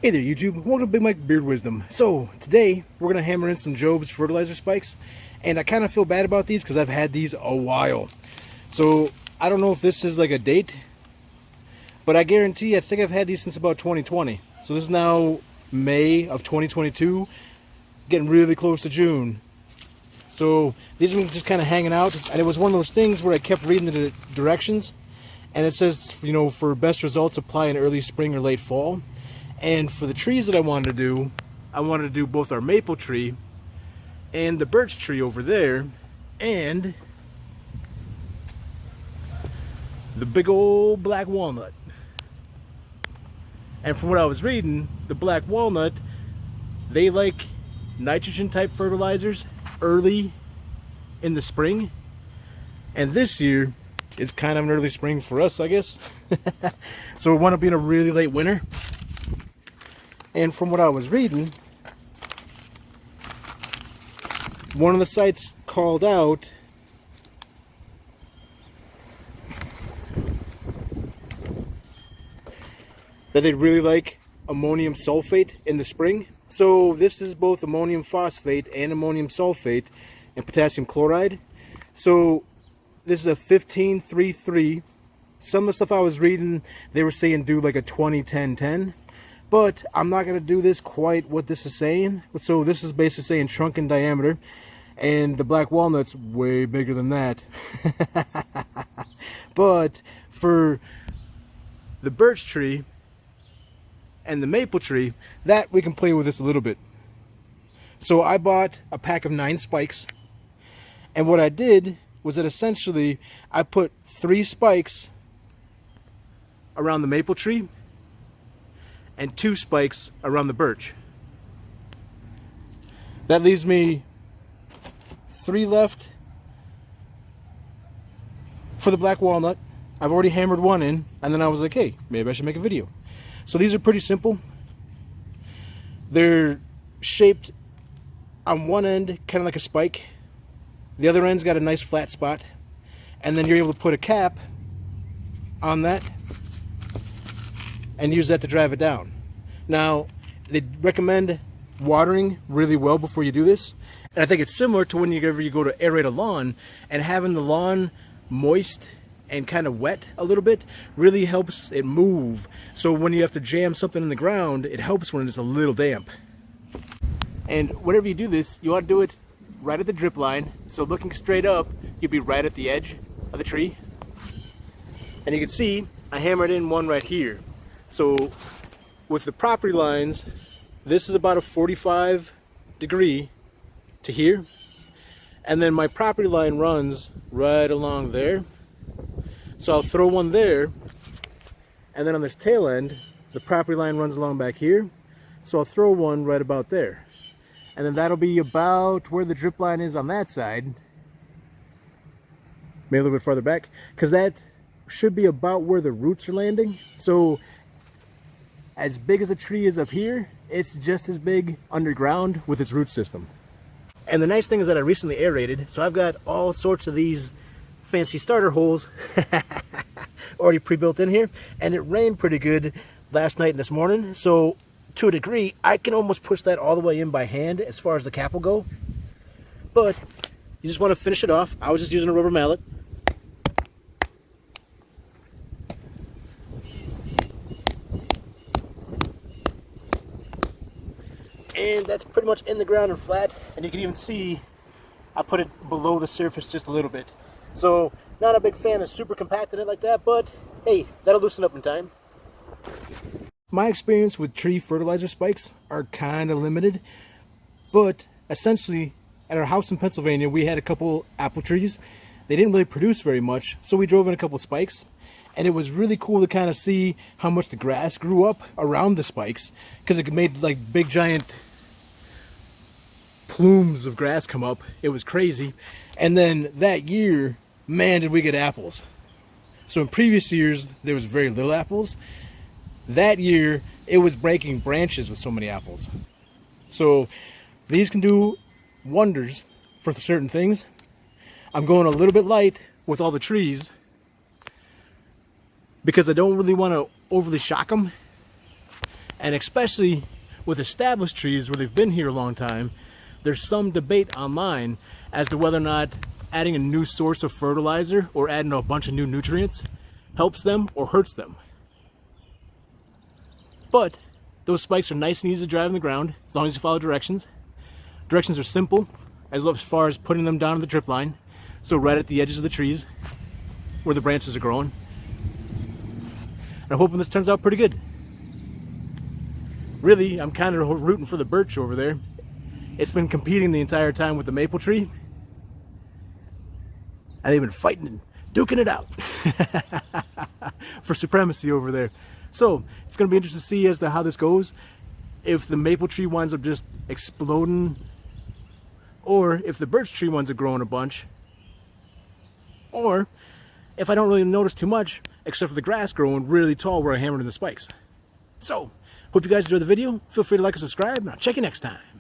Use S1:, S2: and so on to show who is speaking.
S1: Hey there YouTube, welcome to Big Mike Beard Wisdom. So today we're going to hammer in some Jobe's Fertilizer Spikes, and I kind of feel bad about these because I've had these a while. So I don't know if this is like a date, but I guarantee I think I've had these since about 2020. So this is now May of 2022, getting really close to June. So these are just kind of hanging out, and it was one of those things where I kept reading the directions, and it says, you know, for best results apply in early spring or late fall. And for the trees that I wanted to do both our maple tree and the birch tree over there and the big old black walnut. And from what I was reading, the black walnut, they like nitrogen type fertilizers early in the spring. And this year, it's kind of an early spring for us, I guess. So it wound up being a really late winter. And from what I was reading, one of the sites called out that they'd really like ammonium sulfate in the spring. So this is both ammonium phosphate and ammonium sulfate and potassium chloride. So this is a 15-3-3. Some of the stuff I was reading, they were saying do like a 20-10-10. But I'm not going to do this quite what this is saying. So this is basically saying trunk in diameter. And the black walnut's way bigger than that. But for the birch tree and the maple tree, that we can play with this a little bit. So I bought a pack of 9 spikes. And what I did was that essentially I put 3 spikes around the maple tree and 2 spikes around the birch. That leaves me 3 left for the black walnut. I've already hammered 1 in, and then I was like, hey, maybe I should make a video. So these are pretty simple. They're shaped on one end kind of like a spike. The other end's got a nice flat spot, and then you're able to put a cap on that and use that to drive it down. Now, they recommend watering really well before you do this. And I think it's similar to whenever you go to aerate a lawn, and having the lawn moist and kind of wet a little bit really helps it move. So when you have to jam something in the ground, it helps when it's a little damp. And whenever you do this, you want to do it right at the drip line. So looking straight up, you'll be right at the edge of the tree. And you can see I hammered in 1 right here. So with the property lines, this is about a 45 degree to here. And then my property line runs right along there. So I'll throw 1 there. And then on this tail end, the property line runs along back here. So I'll throw 1 right about there. And then that'll be about where the drip line is on that side. Maybe a little bit farther back, because that should be about where the roots are landing. So as big as a tree is up here, it's just as big underground with its root system. And the nice thing is that I recently aerated, so I've got all sorts of these fancy starter holes already pre-built in here. And it rained pretty good last night and this morning, so to a degree I can almost push that all the way in by hand as far as the cap will go. But you just want to finish it off. I was just using a rubber mallet. And that's pretty much in the ground and flat, and you can even see I put it below the surface just a little bit. So not a big fan of super compacting it like that, but hey, that'll loosen up in time. My experience with tree fertilizer spikes are kind of limited, but essentially at our house in Pennsylvania we had a couple apple trees. They didn't really produce very much, so we drove in a couple spikes. And it was really cool to kind of see how much the grass grew up around the spikes, because it made like big giant plumes of grass come up. It was crazy. And then that year, man, did we get apples. So in previous years there was very little apples. That year it was breaking branches with so many apples. So these can do wonders for certain things. I'm going a little bit light with all the trees because I don't really want to overly shock them. And especially with established trees where they've been here a long time, there's some debate online as to whether or not adding a new source of fertilizer or adding a bunch of new nutrients helps them or hurts them. But those spikes are nice and easy to drive in the ground as long as you follow directions. Directions are simple as far as putting them down on the drip line, so right at the edges of the trees where the branches are growing. And I'm hoping this turns out pretty good. Really, I'm kind of rooting for the birch over there. It's been competing the entire time with the maple tree, and they've been fighting and duking it out for supremacy over there. So it's going to be interesting to see as to how this goes. If the maple tree winds up just exploding, or if the birch tree winds up growing a bunch, or if I don't really notice too much except for the grass growing really tall where I hammered in the spikes. So hope you guys enjoyed the video. Feel free to like and subscribe, and I'll check you next time.